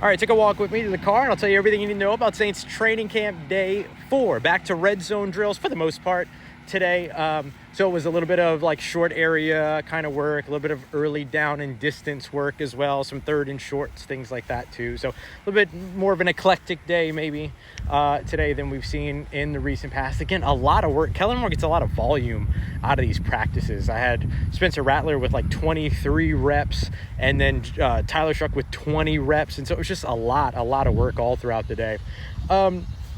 All right, take a walk with me to the car, and I'll tell you everything you need to know about Saints training camp day 4. Back to red zone drills for the most part today. So it was a little bit of like short area kind of work, a little bit of early down and distance work as well, some third and shorts, things like that too. So a little bit more of an eclectic day maybe today than we've seen in the recent past. Again, a lot of work. Kellen Moore gets a lot of volume out of these practices. I had Spencer Rattler with like 23 reps, and then Tyler Shuck with 20 reps. And so it was just a lot of work all throughout the day.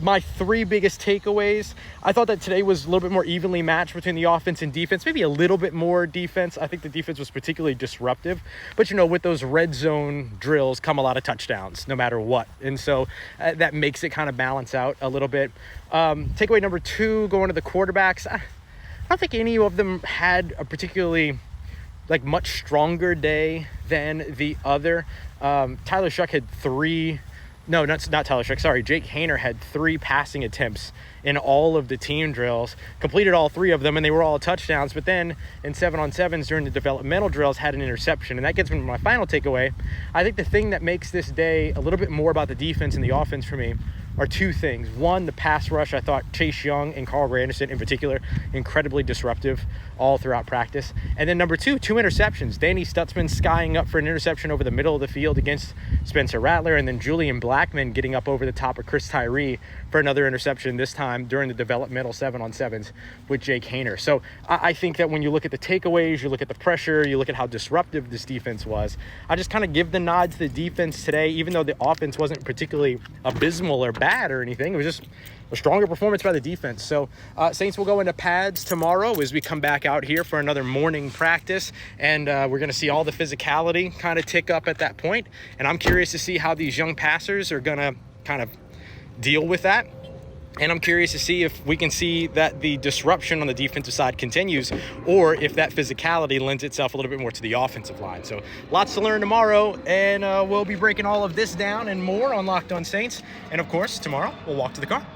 My 3 biggest takeaways: I thought that today was a little bit more evenly matched between the offense and defense, maybe a little bit more defense. I think the defense was particularly disruptive, but with those red zone drills come a lot of touchdowns no matter what. And so that makes it kind of balance out a little bit. Takeaway number 2, going to the quarterbacks. I don't think any of them had a particularly much stronger day than the other. Tyler Shuck had 3. No, not Tyler Shuck. Sorry, Jake Haener had 3 passing attempts in all of the team drills, completed all 3 of them, and they were all touchdowns. But then in 7-on-7s during the developmental drills had an interception. And that gets me to my final takeaway. I think the thing that makes this day a little bit more about the defense and the offense for me are 2 things. One, the pass rush. I thought Chase Young and Carl Anderson in particular, incredibly disruptive all throughout practice. And then number 2, 2 interceptions. Danny Stutsman skying up for an interception over the middle of the field against Spencer Rattler, and then Julian Blackmon getting up over the top of Chris Tyree for another interception, this time during the developmental 7-on-7s with Jake Haener. So I think that when you look at the takeaways, you look at the pressure, you look at how disruptive this defense was, I just kind of give the nod to the defense today, even though the offense wasn't particularly abysmal or bad or anything. It was just a stronger performance by the defense. So Saints will go into pads tomorrow as we come back out here for another morning practice, and we're going to see all the physicality kind of tick up at that point. And I'm curious to see how these young passers are going to kind of deal with that. And I'm curious to see if we can see that the disruption on the defensive side continues, or if that physicality lends itself a little bit more to the offensive line. So lots to learn tomorrow, and we'll be breaking all of this down and more on Locked On Saints. And of course, tomorrow we'll walk to the car.